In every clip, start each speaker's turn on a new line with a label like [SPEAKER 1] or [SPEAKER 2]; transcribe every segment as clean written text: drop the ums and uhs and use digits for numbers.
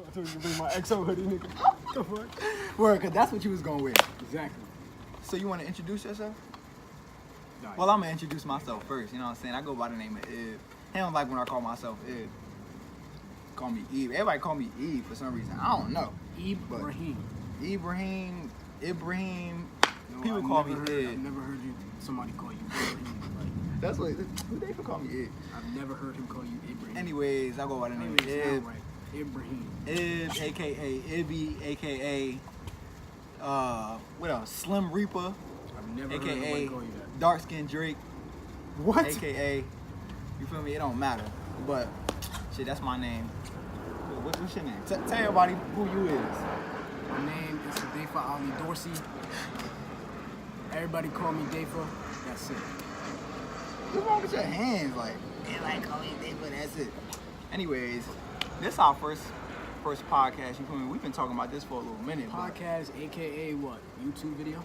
[SPEAKER 1] So I told you to bring my XO hoodie, nigga. The fuck?
[SPEAKER 2] Word, cause that's what you was gonna wear.
[SPEAKER 1] Exactly.
[SPEAKER 2] So you wanna introduce yourself?
[SPEAKER 1] Nah,
[SPEAKER 2] Well, I'm gonna introduce myself first. You know what I'm saying? I go by the name of Eb. He don't like when I call myself Eb. Call me Eve. Everybody call me Eve for some reason. I don't know.
[SPEAKER 1] Ibrahim.
[SPEAKER 2] Ibrahim.
[SPEAKER 1] No,
[SPEAKER 2] People
[SPEAKER 1] I've
[SPEAKER 2] call me
[SPEAKER 1] never
[SPEAKER 2] Ed.
[SPEAKER 1] I've never heard somebody call you Ibrahim. Like,
[SPEAKER 2] That's what they can call me Ed.
[SPEAKER 1] I've never heard him call you Ibrahim.
[SPEAKER 2] Anyways, I go by the name of
[SPEAKER 1] It
[SPEAKER 2] Eb.
[SPEAKER 1] sound right. Ibrahim.
[SPEAKER 2] Eb, aka Ibby, aka what else? Slim Reaper,
[SPEAKER 1] I've never heard nobody
[SPEAKER 2] aka
[SPEAKER 1] call you that.
[SPEAKER 2] Dark Skin Drake,
[SPEAKER 1] What?
[SPEAKER 2] aka you feel me? It don't matter, but shit, that's my name. What's your name? Tell everybody who you is.
[SPEAKER 1] My name is Dafa Ali Dorsey. Everybody call me Dafa. That's it.
[SPEAKER 2] What's wrong with your hands? Like, everybody call me David, that's it. Anyways, this our first podcast. You feel me? We've been talking about this for a little minute.
[SPEAKER 1] Podcast, aka what? YouTube video?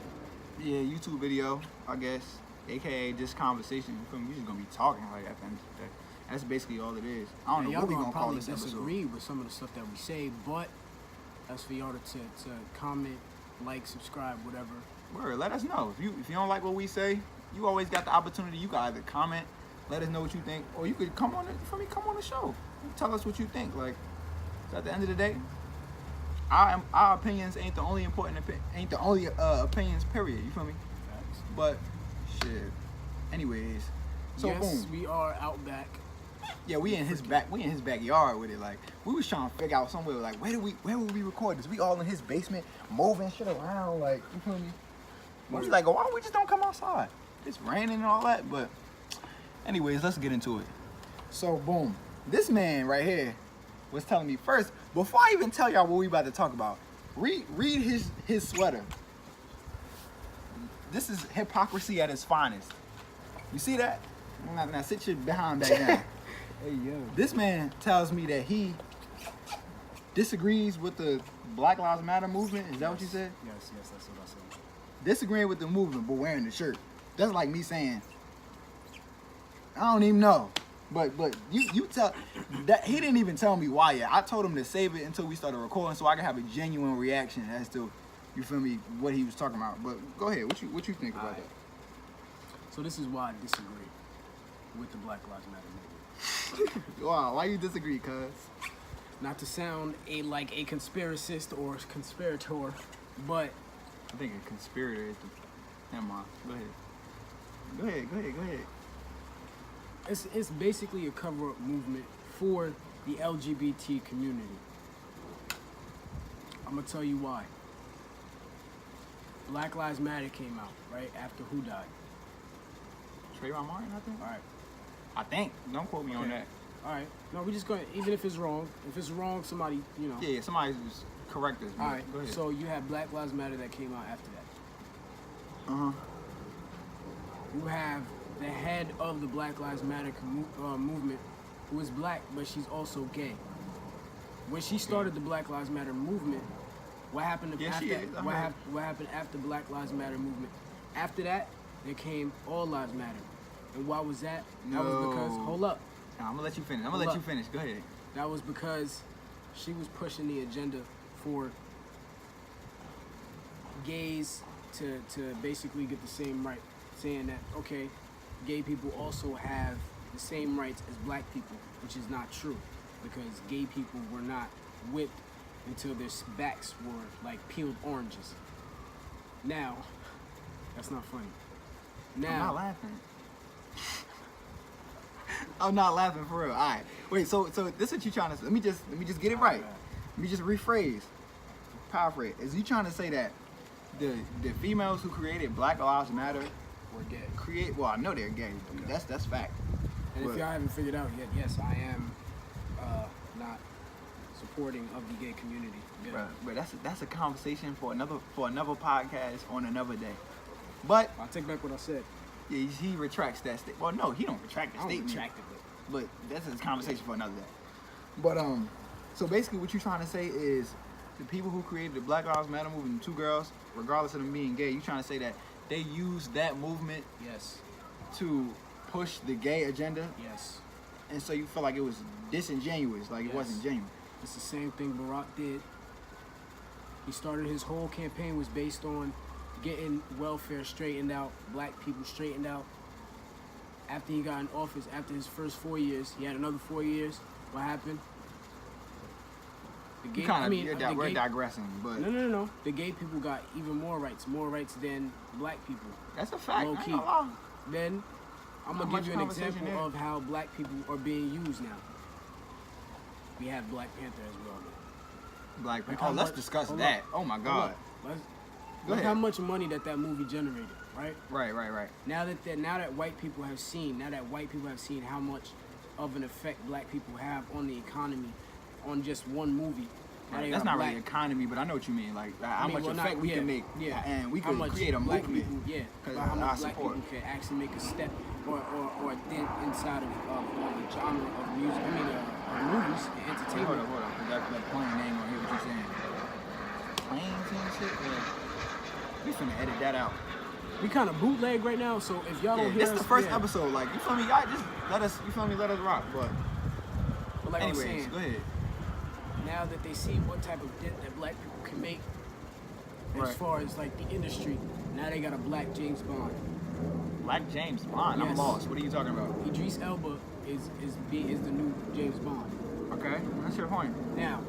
[SPEAKER 2] Yeah, YouTube video, I guess. AKA just conversation. You feel me? We just gonna be talking like at the end of the day. That's basically all it is. I don't know what we gonna call this episode.
[SPEAKER 1] Disagree with some of the stuff that we say, but that's for y'all to comment, like, subscribe, whatever.
[SPEAKER 2] Word, let us know. If you don't like what we say, you always got the opportunity. You can either comment, let us know what you think, or you could come on the show. Tell us what you think. Like, so at the end of the day, our opinions ain't the only opinions. Period. You feel me?
[SPEAKER 1] Facts.
[SPEAKER 2] But shit. Anyways, so
[SPEAKER 1] yes,
[SPEAKER 2] boom.
[SPEAKER 1] we are out back.
[SPEAKER 2] Yeah, we in his backyard with it. Like, we was trying to figure out somewhere. Like, where would we record this? We all in his basement, moving shit around. Like, you feel me? We was like, why don't we just don't come outside? It's raining and all that. But anyways, let's get into it. So boom, this man right here was telling me first, before I even tell y'all what we about to talk about, read his sweater. This is hypocrisy at its finest. You see that? Now sit your behind back down.
[SPEAKER 1] Hey, yo.
[SPEAKER 2] This man tells me that he disagrees with the Black Lives Matter movement. Is that what you said?
[SPEAKER 1] Yes, that's what I said.
[SPEAKER 2] Disagreeing with the movement, but wearing the shirt. That's like me saying, I don't even know. But you tell that he didn't even tell me why yet. I told him to save it until we started recording so I can have a genuine reaction as to, you feel me, what he was talking about. But go ahead, what you think about that?
[SPEAKER 1] So this is why I disagree with the Black Lives Matter movement.
[SPEAKER 2] Wow, why you disagree, cuz?
[SPEAKER 1] Not to sound like a conspiracist or conspirator, but
[SPEAKER 2] I think a conspirator is the... Never mind. Go ahead.
[SPEAKER 1] it's basically a cover-up movement for the LGBT community. I'm gonna tell you why. Black Lives Matter came out, right, after who died?
[SPEAKER 2] Trayvon Martin, I think?
[SPEAKER 1] All right.
[SPEAKER 2] I think. Don't quote me on that.
[SPEAKER 1] All right. No, we're just going to, even if it's wrong, somebody, you know.
[SPEAKER 2] Yeah, somebody just correct us.
[SPEAKER 1] All right.
[SPEAKER 2] Go ahead.
[SPEAKER 1] So you have Black Lives Matter that came out after that.
[SPEAKER 2] Uh-huh.
[SPEAKER 1] You have the head of the Black Lives Matter movement, who is black, but she's also gay. When she started the Black Lives Matter movement, what happened what happened after Black Lives Matter movement? After that, there came All Lives Matter. And why was that? That was because, hold up.
[SPEAKER 2] No, I'm gonna let you finish. Go ahead.
[SPEAKER 1] That was because she was pushing the agenda for gays to basically get the same right, saying that, okay, gay people also have the same rights as black people, which is not true, because gay people were not whipped until their backs were like peeled oranges. Now, that's not funny. Now,
[SPEAKER 2] I'm not laughing. I'm not laughing for real. All right. Wait. So this is what you trying to say? Let me just get it right. Let me just paraphrase. Is you trying to say that the females who created Black Lives Matter
[SPEAKER 1] were gay?
[SPEAKER 2] Well, I know they're gay. Okay. That's fact.
[SPEAKER 1] And if y'all haven't figured out yet, yes, I am not supporting of the gay community. Yeah.
[SPEAKER 2] But that's a conversation for another podcast on another day. But
[SPEAKER 1] I'll take back what I said.
[SPEAKER 2] Yeah, he retracts that statement. Well, no, he don't retract the statement.
[SPEAKER 1] Retract it,
[SPEAKER 2] but that's a conversation for another day. But so basically, what you're trying to say is the people who created the Black Lives Matter movement, the two girls, regardless of them being gay, you're trying to say that they used that movement,
[SPEAKER 1] yes,
[SPEAKER 2] to push the gay agenda.
[SPEAKER 1] Yes.
[SPEAKER 2] And so you feel like it was disingenuous, like it wasn't genuine.
[SPEAKER 1] It's the same thing Barack did. He started his whole campaign was based on getting welfare straightened out, black people straightened out. After he got in office, after his first 4 years, he had another 4 years. What happened? The
[SPEAKER 2] We're digressing, but
[SPEAKER 1] no. The gay people got even more rights than black people.
[SPEAKER 2] that's a fact.
[SPEAKER 1] Low
[SPEAKER 2] I
[SPEAKER 1] key.
[SPEAKER 2] ain't gonna lie.
[SPEAKER 1] Then I'm
[SPEAKER 2] Not
[SPEAKER 1] gonna
[SPEAKER 2] much
[SPEAKER 1] give you an
[SPEAKER 2] conversation
[SPEAKER 1] example
[SPEAKER 2] there.
[SPEAKER 1] of how black people are being used now. We have Black Panther as well.
[SPEAKER 2] Black
[SPEAKER 1] Like
[SPEAKER 2] people.
[SPEAKER 1] how
[SPEAKER 2] Oh, let's
[SPEAKER 1] much-
[SPEAKER 2] discuss
[SPEAKER 1] hold
[SPEAKER 2] that.
[SPEAKER 1] up.
[SPEAKER 2] Oh my
[SPEAKER 1] Hold
[SPEAKER 2] God.
[SPEAKER 1] up. Let's-
[SPEAKER 2] Go
[SPEAKER 1] Look
[SPEAKER 2] ahead.
[SPEAKER 1] how much money that movie generated, right?
[SPEAKER 2] Right.
[SPEAKER 1] Now that white people have seen how much of an effect black people have on the economy, on just one movie. Now they
[SPEAKER 2] That's
[SPEAKER 1] are
[SPEAKER 2] not
[SPEAKER 1] black.
[SPEAKER 2] really economy, but I know what you mean. Like how much
[SPEAKER 1] well,
[SPEAKER 2] effect we can make, and we
[SPEAKER 1] how
[SPEAKER 2] can
[SPEAKER 1] much
[SPEAKER 2] create a
[SPEAKER 1] black
[SPEAKER 2] movement.
[SPEAKER 1] People, yeah,
[SPEAKER 2] 'Cause
[SPEAKER 1] about how
[SPEAKER 2] I
[SPEAKER 1] much black
[SPEAKER 2] support.
[SPEAKER 1] people can actually make a step or a dent inside of the genre of music. I mean, of movies and entertainment.
[SPEAKER 2] Hold up. 'Cause that plane ain't gonna hear what you're saying. Planes and shit. We finna edit that out.
[SPEAKER 1] We kind of bootleg right now, so if y'all don't hear
[SPEAKER 2] This
[SPEAKER 1] us,
[SPEAKER 2] is the first
[SPEAKER 1] yeah.
[SPEAKER 2] episode. Like, you feel me? Y'all just let us. You feel me? Let us rock. But
[SPEAKER 1] But like I was
[SPEAKER 2] anyways,
[SPEAKER 1] saying,
[SPEAKER 2] go ahead.
[SPEAKER 1] now that they see what type of dent that black people can make, as
[SPEAKER 2] Right.
[SPEAKER 1] far as like the industry, now they got a black James Bond.
[SPEAKER 2] Black James Bond. I'm
[SPEAKER 1] Yes.
[SPEAKER 2] lost. What are you talking about?
[SPEAKER 1] Idris Elba is the new James Bond.
[SPEAKER 2] Okay, that's your point.
[SPEAKER 1] Now,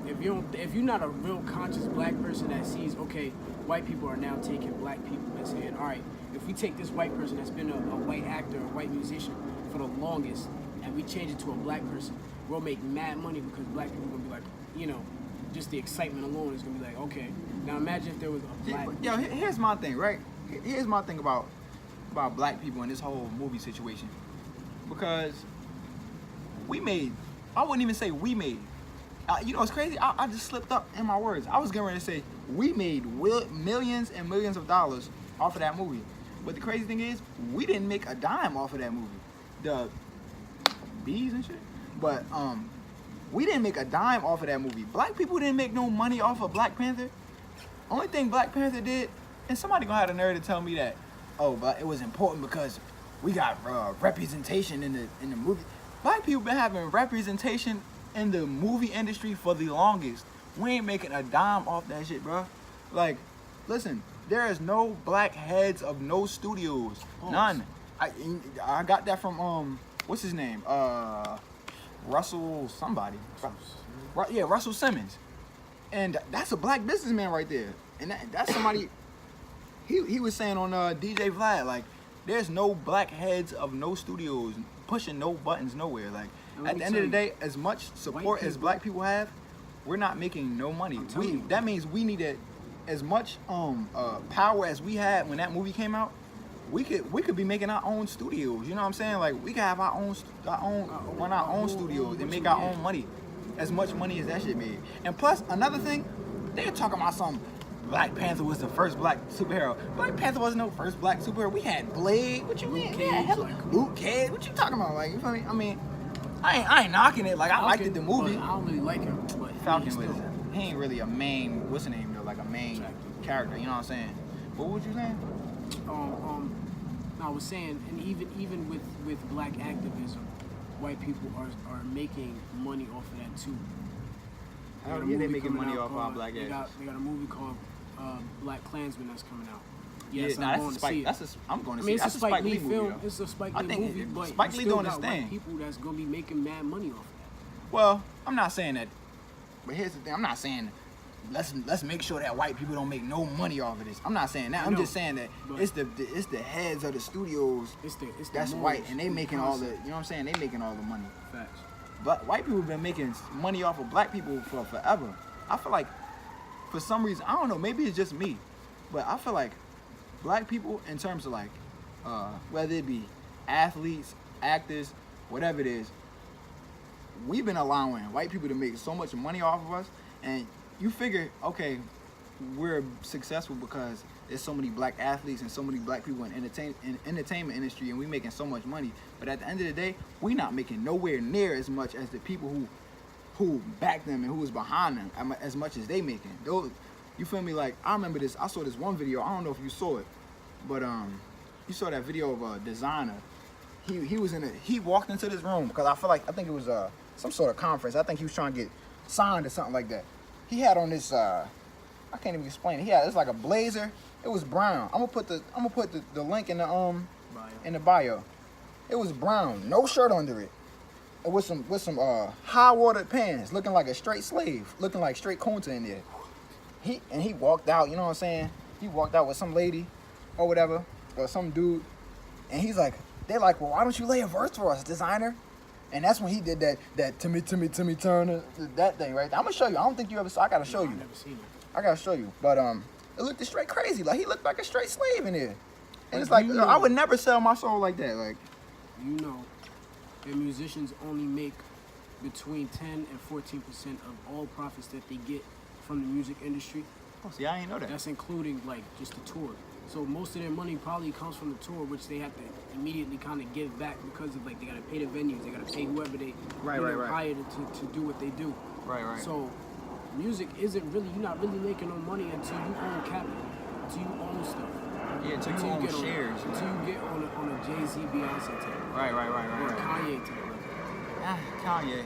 [SPEAKER 1] if you're not a real conscious black person that sees, okay, white people are now taking black people and saying, all right, if we take this white person that's been a white actor, a white musician for the longest, and we change it to a black person, we'll make mad money because black people are gonna be like, just the excitement alone is gonna be like, okay. Now imagine if there was a black.
[SPEAKER 2] Yo, here's my thing, right? Here's my thing about black people in this whole movie situation. Because I wouldn't even say we made. It's crazy. I just slipped up in my words. I was getting ready to say we made millions and millions of dollars off of that movie. But the crazy thing is, we didn't make a dime off of that movie. The bees and shit. But we didn't make a dime off of that movie. Black people didn't make no money off of Black Panther. Only thing Black Panther did, and somebody gonna have the nerve to tell me that, but it was important because we got representation in the movie. Black people been having representation in the movie industry for the longest. We ain't making a dime off that shit, bro. Like, listen, there is no black heads of no studios, none. I got that from what's his name? Russell somebody. Russell Simmons. And that's a black businessman right there. And that's somebody. He was saying on DJ Vlad, like, there's no black heads of no studios pushing no buttons nowhere. Like, at the end of the day, as much support as black people have, we're not making no money. That means we needed as much power as we had when that movie came out. We could be making our own studios. You know what I'm saying? Like, we could have our own studios and make our own money. As much money as that shit made. And plus, another thing, they're talking about something. Black Panther was the first black superhero. Black Panther wasn't no first black superhero. We had Blade. What you mean? Luke Cage. What you talking about? Like, you feel me? I mean, I ain't knocking it. Like, I liked it, the movie.
[SPEAKER 1] I don't really like him. But
[SPEAKER 2] Falcon was. He ain't really a main. What's the name though? Like a main character. You know what I'm saying? What was you saying?
[SPEAKER 1] I was saying, and even with black activism, white people are making money off of that too.
[SPEAKER 2] Hell yeah, they making money off our black
[SPEAKER 1] They
[SPEAKER 2] asses.
[SPEAKER 1] got a movie called Black Klansman that's coming out.
[SPEAKER 2] Yeah,
[SPEAKER 1] Yes,
[SPEAKER 2] nah,
[SPEAKER 1] I'm
[SPEAKER 2] that's
[SPEAKER 1] going
[SPEAKER 2] a
[SPEAKER 1] to
[SPEAKER 2] Spike.
[SPEAKER 1] see it.
[SPEAKER 2] I'm going to
[SPEAKER 1] I
[SPEAKER 2] see
[SPEAKER 1] mean,
[SPEAKER 2] it.
[SPEAKER 1] it's
[SPEAKER 2] That's
[SPEAKER 1] a Spike Lee
[SPEAKER 2] movie,
[SPEAKER 1] film.
[SPEAKER 2] though.
[SPEAKER 1] It's a Spike
[SPEAKER 2] I
[SPEAKER 1] Lee
[SPEAKER 2] think
[SPEAKER 1] movie, but
[SPEAKER 2] Spike
[SPEAKER 1] you
[SPEAKER 2] Lee
[SPEAKER 1] still
[SPEAKER 2] doing
[SPEAKER 1] got
[SPEAKER 2] his
[SPEAKER 1] white
[SPEAKER 2] thing.
[SPEAKER 1] people that's gonna be making mad money off of that.
[SPEAKER 2] Well, I'm not saying that. But here's the thing. I'm not saying let's make sure that white people don't make no money off of this. I'm not saying that. I'm just saying that it's the heads of the studios
[SPEAKER 1] It's the
[SPEAKER 2] that's
[SPEAKER 1] morals,
[SPEAKER 2] white, and they making all the,
[SPEAKER 1] concept.
[SPEAKER 2] you know what I'm saying? They making all the money.
[SPEAKER 1] Facts.
[SPEAKER 2] But white people have been making money off of black people for forever. I feel like, for some reason, I don't know, maybe it's just me, but I feel like black people, in terms of like, whether it be athletes, actors, whatever it is, we've been allowing white people to make so much money off of us, and you figure, okay, we're successful because there's so many black athletes and so many black people in entertainment industry, and we making so much money. But at the end of the day, we not making nowhere near as much as the people who back them and who was behind them, as much as they making. Those, you feel me? Like, I remember this. I saw this one video. I don't know if you saw it, but you saw that video of a designer. He walked into this room because I think it was some sort of conference. I think he was trying to get signed or something like that. He had on this I can't even explain it. It's like a blazer. It was brown. I'm gonna put the link in the bio. It was brown, no shirt under it. And with some high watered pants, looking like a straight slave, looking like straight Kunta in there. He walked out, you know what I'm saying? He walked out with some lady or whatever, or some dude, and he's like, they're like, well, why don't you lay a verse for us, designer? And that's when he did that Timmy Turner, that thing right there. I'm gonna show you. I don't think you ever saw. I gotta show you.
[SPEAKER 1] I've never seen it.
[SPEAKER 2] I gotta show you. But it looked straight crazy. Like he looked like a straight slave in there. And
[SPEAKER 1] But
[SPEAKER 2] it's like,
[SPEAKER 1] you know-
[SPEAKER 2] I would never sell my soul like that. Like,
[SPEAKER 1] You know that musicians only make between 10 and 14% of all profits that they get from the music industry.
[SPEAKER 2] oh, see, I ain't know that.
[SPEAKER 1] That's including like just the tour. So most of their money probably comes from the tour, which they have to immediately kind of give back because of like they gotta pay the venues, they gotta pay whoever they
[SPEAKER 2] Right.
[SPEAKER 1] hire to do what they do.
[SPEAKER 2] Right.
[SPEAKER 1] So music isn't really, you're not really making no money until you own capital, until you own stuff.
[SPEAKER 2] Yeah, until you own shares.
[SPEAKER 1] Until you get on a Jay-Z, Beyonce tape.
[SPEAKER 2] Right.
[SPEAKER 1] Or a Kanye tape.
[SPEAKER 2] Kanye.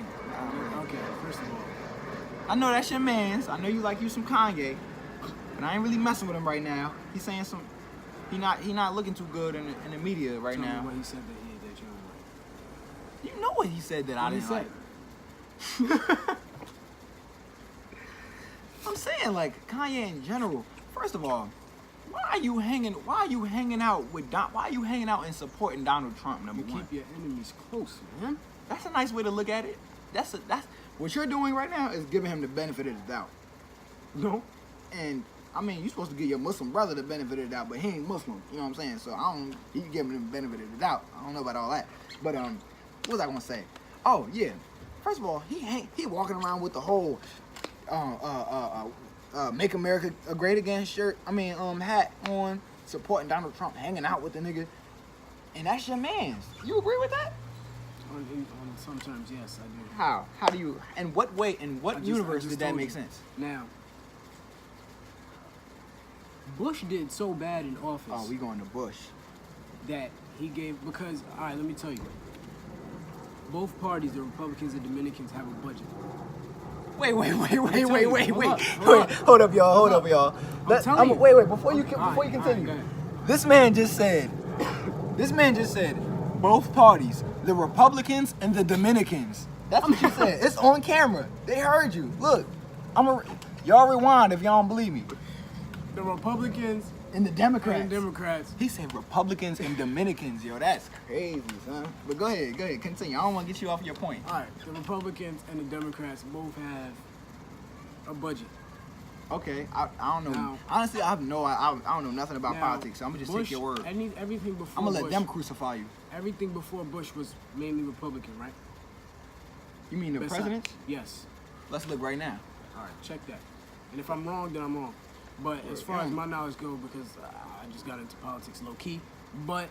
[SPEAKER 1] Okay, first of all.
[SPEAKER 2] I know that's your man's. I know you like you some Kanye, but I ain't really messing with him right now. He's saying some. He not looking too good in the media right
[SPEAKER 1] Tell me
[SPEAKER 2] now.
[SPEAKER 1] what he said that you don't like.
[SPEAKER 2] You know what he said that I
[SPEAKER 1] What he
[SPEAKER 2] didn't
[SPEAKER 1] said?
[SPEAKER 2] like. I'm saying like Kanye in general. First of all, why are you hanging out with why are you hanging out and supporting Donald Trump, number
[SPEAKER 1] You
[SPEAKER 2] one?
[SPEAKER 1] keep your enemies close, man.
[SPEAKER 2] That's a nice way to look at it. That's what you're doing right now is giving him the benefit of the doubt.
[SPEAKER 1] No.
[SPEAKER 2] And I mean, you're supposed to give your Muslim brother the benefit of the doubt, but he ain't Muslim. You know what I'm saying? So you give him the benefit of the doubt. I don't know about all that. But what was I gonna say? Oh yeah. First of all, he walking around with the whole Make America Great Again shirt. Hat on, supporting Donald Trump, hanging out with the nigga. And that's your man's. You agree with that?
[SPEAKER 1] On sometimes, yes, I do.
[SPEAKER 2] How? How do you? In what way? In what
[SPEAKER 1] I
[SPEAKER 2] universe
[SPEAKER 1] just
[SPEAKER 2] did that
[SPEAKER 1] told
[SPEAKER 2] make
[SPEAKER 1] you.
[SPEAKER 2] sense?
[SPEAKER 1] Now, Bush did so bad in office
[SPEAKER 2] Oh, we going to Bush.
[SPEAKER 1] that he gave, because, all right, let me tell you. Both parties, the Republicans and Dominicans, have a budget.
[SPEAKER 2] Wait.
[SPEAKER 1] Hold up.
[SPEAKER 2] Hold up, y'all.
[SPEAKER 1] I'm telling you.
[SPEAKER 2] Wait. Before you
[SPEAKER 1] All right,
[SPEAKER 2] continue,
[SPEAKER 1] go ahead.
[SPEAKER 2] this man just said, both parties, the Republicans and the Dominicans. That's what you said. It's on camera. They heard you. Look, y'all rewind if y'all don't believe me.
[SPEAKER 1] The Republicans
[SPEAKER 2] And the Democrats.
[SPEAKER 1] and the Democrats.
[SPEAKER 2] He said Republicans and Dominicans. Yo, that's crazy, son. But go ahead, continue. I don't want to get you off your point.
[SPEAKER 1] All right, the Republicans and the Democrats both have a budget.
[SPEAKER 2] Okay, I don't know.
[SPEAKER 1] Now-
[SPEAKER 2] Honestly, I don't know nothing about
[SPEAKER 1] Now,
[SPEAKER 2] politics. So I'm gonna just
[SPEAKER 1] Bush,
[SPEAKER 2] take your word.
[SPEAKER 1] Everything before
[SPEAKER 2] I'm gonna let
[SPEAKER 1] Bush,
[SPEAKER 2] them crucify you.
[SPEAKER 1] Everything before Bush was mainly Republican, right?
[SPEAKER 2] You mean the
[SPEAKER 1] Besides-
[SPEAKER 2] president?
[SPEAKER 1] Yes.
[SPEAKER 2] Let's look right now.
[SPEAKER 1] All right, check that. And if I'm wrong, then I'm wrong. But as far as my knowledge go, because I just got into politics low key, but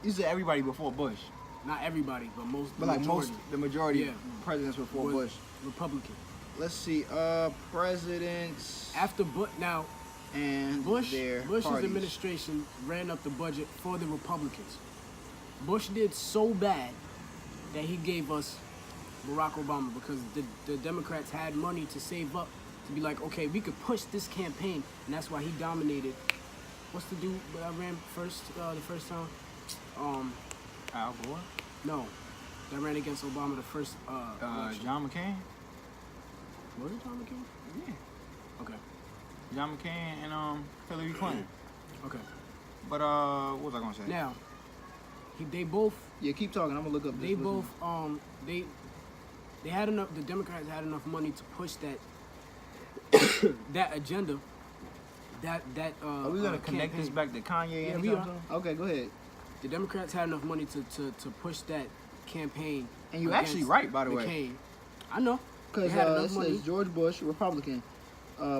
[SPEAKER 2] You said everybody before Bush,
[SPEAKER 1] not everybody, but most.
[SPEAKER 2] but like the majority
[SPEAKER 1] Yeah.
[SPEAKER 2] presidents before
[SPEAKER 1] was
[SPEAKER 2] Bush.
[SPEAKER 1] Republican.
[SPEAKER 2] Let's see, presidents
[SPEAKER 1] After Bush, now
[SPEAKER 2] and
[SPEAKER 1] Bush's
[SPEAKER 2] their parties.
[SPEAKER 1] administration ran up the budget for the Republicans. Bush did so bad that he gave us Barack Obama because the Democrats had money to save up to be like, okay, we could push this campaign, and that's why he dominated. What's the dude that ran first the first time?
[SPEAKER 2] Al Gore,
[SPEAKER 1] No, that ran against Obama the first election.
[SPEAKER 2] John McCain.
[SPEAKER 1] Was it John McCain?
[SPEAKER 2] Yeah,
[SPEAKER 1] Okay,
[SPEAKER 2] John McCain and Hillary Clinton.
[SPEAKER 1] okay.
[SPEAKER 2] But what was I gonna say?
[SPEAKER 1] Now, they both
[SPEAKER 2] Yeah, keep talking. I'm gonna look up.
[SPEAKER 1] they both they had enough. The Democrats had enough money to push that that agenda. That
[SPEAKER 2] Are we gonna connect
[SPEAKER 1] campaign.
[SPEAKER 2] this back to Kanye?
[SPEAKER 1] Yeah,
[SPEAKER 2] and
[SPEAKER 1] we are.
[SPEAKER 2] something? Okay, go ahead.
[SPEAKER 1] The Democrats had enough money to push that campaign.
[SPEAKER 2] And you're
[SPEAKER 1] against
[SPEAKER 2] actually right, by the way.
[SPEAKER 1] McCain. I know.
[SPEAKER 2] Because
[SPEAKER 1] They had
[SPEAKER 2] it
[SPEAKER 1] enough money.
[SPEAKER 2] says George Bush, Republican.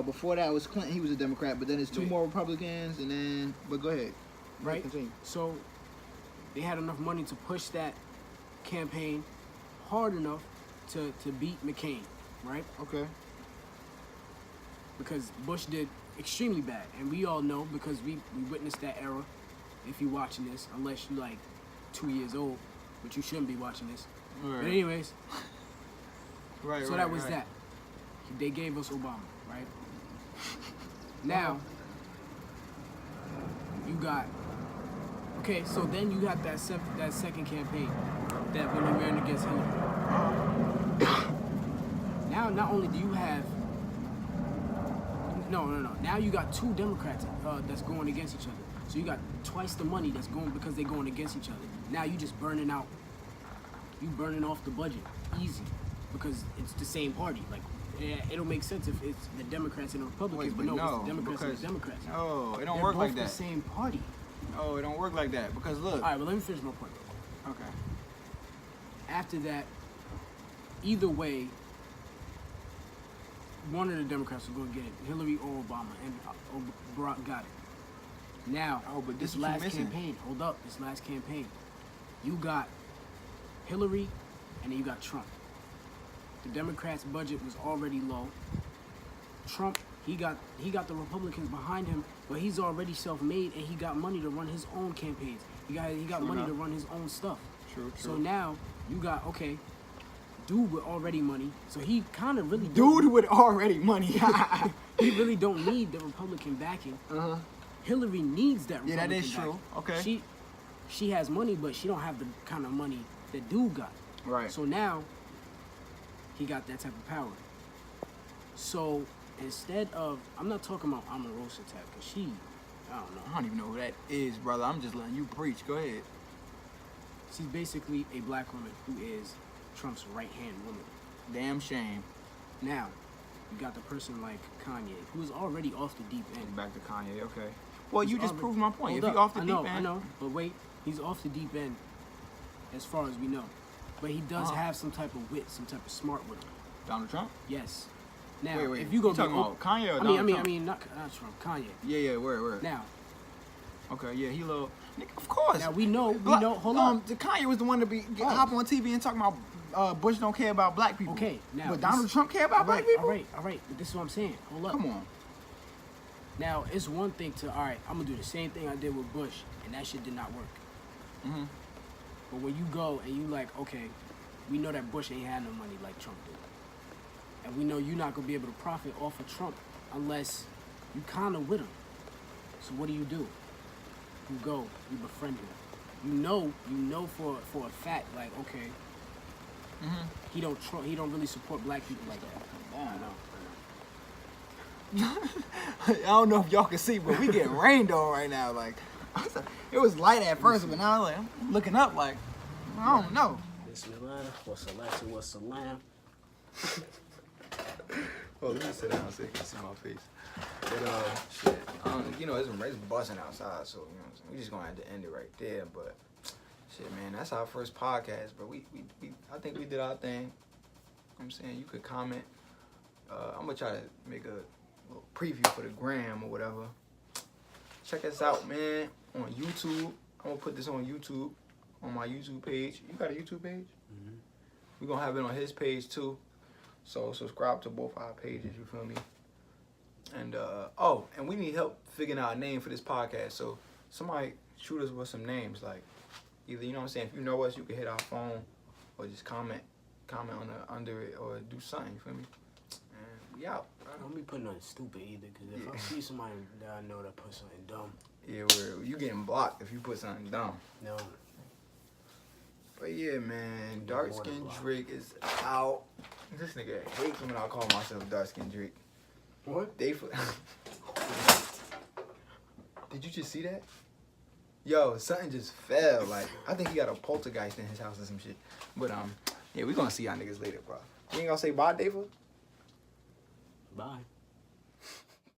[SPEAKER 2] Before that was Clinton. He was a Democrat. But then there's two
[SPEAKER 1] Yeah.
[SPEAKER 2] more Republicans, and then. But go ahead.
[SPEAKER 1] Right.
[SPEAKER 2] Continue.
[SPEAKER 1] So they had enough money to push that campaign hard enough to beat McCain, right?
[SPEAKER 2] Okay.
[SPEAKER 1] Because Bush did extremely bad, and we all know because we witnessed that era. If you're watching this, unless you're like 2 years old, but you shouldn't be watching this.
[SPEAKER 2] Right.
[SPEAKER 1] But anyways,
[SPEAKER 2] Right.
[SPEAKER 1] so that was that. they gave us Obama, right? Now, you got, okay, so then you got that second campaign that when he ran against Hillary. Now, not only do you have, no. Now you got two Democrats that's going against each other. So you got twice the money that's going because they're going against each other. Now you just burning off the budget easy because it's the same party. Like, yeah, it'll make sense if it's the Democrats and the Republicans, but no, it's the Democrats and the Democrats.
[SPEAKER 2] No, it don't
[SPEAKER 1] They're
[SPEAKER 2] work like
[SPEAKER 1] both
[SPEAKER 2] that.
[SPEAKER 1] the same party.
[SPEAKER 2] No, it don't work like that because look.
[SPEAKER 1] All right, well, let me finish my point.
[SPEAKER 2] Okay.
[SPEAKER 1] After that, either way, one of the Democrats was going to get it, Hillary or Obama, and Barack got it. Now,
[SPEAKER 2] but
[SPEAKER 1] this last campaign, this last campaign, you got Hillary, and then you got Trump. The Democrats' budget was already low. Trump, he got the Republicans behind him, but he's already self-made, and he got money to run his own campaigns. He got money to run his own stuff.
[SPEAKER 2] True.
[SPEAKER 1] So now you got, okay, dude with already money, so he kind of really
[SPEAKER 2] with already money.
[SPEAKER 1] he really don't need the Republican backing. Hillary needs that Republican
[SPEAKER 2] Yeah, that is true.
[SPEAKER 1] backing.
[SPEAKER 2] Okay.
[SPEAKER 1] She has money, but she don't have the kind of money that dude got.
[SPEAKER 2] Right.
[SPEAKER 1] So now he got that type of power. So instead of, I'm not talking about Omarosa type, because I don't know.
[SPEAKER 2] I don't even know who that is, brother. I'm just letting you preach. Go ahead.
[SPEAKER 1] She's basically a black woman who is Trump's right-hand woman.
[SPEAKER 2] Damn shame.
[SPEAKER 1] Now, you got the person like Kanye, who is already off the deep end.
[SPEAKER 2] Back to Kanye, okay. Well,
[SPEAKER 1] He's
[SPEAKER 2] you just
[SPEAKER 1] already-
[SPEAKER 2] proved my point.
[SPEAKER 1] Hold
[SPEAKER 2] If
[SPEAKER 1] up.
[SPEAKER 2] he off the
[SPEAKER 1] I
[SPEAKER 2] deep end.
[SPEAKER 1] I know, but wait, he's off the deep end as far as we know. But he does have some type of wit, some type of smart with him.
[SPEAKER 2] Donald Trump?
[SPEAKER 1] Yes. Now,
[SPEAKER 2] Wait.
[SPEAKER 1] if you go
[SPEAKER 2] talking about Kanye or
[SPEAKER 1] I
[SPEAKER 2] Donald Trump?
[SPEAKER 1] mean, not Trump, Kanye.
[SPEAKER 2] Yeah, word.
[SPEAKER 1] Now,
[SPEAKER 2] Okay, yeah, he little. Nigga, of course.
[SPEAKER 1] now we know. Hold on.
[SPEAKER 2] The Kanye was the one to hop on TV and talk about Bush don't care about black people.
[SPEAKER 1] Okay, now.
[SPEAKER 2] But Donald Trump care about black people?
[SPEAKER 1] All right. But this is what I'm saying. Hold up.
[SPEAKER 2] Come on.
[SPEAKER 1] Now, it's one thing to, all right, I'm going to do the same thing I did with Bush, and that shit did not work.
[SPEAKER 2] Mm-hmm.
[SPEAKER 1] But when you go and you like, okay, we know that Bush ain't had no money like Trump did. And we know you're not going to be able to profit off of Trump unless you kind of with him. So what do? You go, you befriend him. You know for a fact, like, okay, he don't really support black people like that. I know.
[SPEAKER 2] I don't know if y'all can see, but we getting rained on right now. Like, it was light at first, but now like, I'm looking up like, I don't know.
[SPEAKER 1] Bismillah, what's salam.
[SPEAKER 2] Well, let me sit down so you can see my face. But, shit, you know, it's buzzing outside, so, you know what I'm saying? We just gonna have to end it right there, but, shit, man, that's our first podcast, but we I think we did our thing. You know what I'm saying? You could comment. I'm gonna try to make a little preview for the gram or whatever. Check us out, man, on YouTube. I'm gonna put this on YouTube, on my YouTube page. You got a YouTube page?
[SPEAKER 1] Mm-hmm.
[SPEAKER 2] We're gonna have it on his page, too. So subscribe to both our pages, you feel me? And and we need help figuring out a name for this podcast. So somebody shoot us with some names, like either, you know what I'm saying, if you know us, you can hit our phone or just comment on under it or do something, you feel me? And we out.
[SPEAKER 1] Don't be putting nothing stupid either, because if I see somebody that I know that put something dumb,
[SPEAKER 2] Yeah, you getting blocked if you put something dumb.
[SPEAKER 1] no.
[SPEAKER 2] But yeah, man, Dark Skin Drake is out. This nigga hates when I call myself Dark Skin Drake.
[SPEAKER 1] What?
[SPEAKER 2] Did you just see that? Yo, something just fell. Like, I think he got a poltergeist in his house or some shit. But yeah, we gonna see y'all niggas later, bro. You ain't gonna say bye, Dave?
[SPEAKER 1] Bye.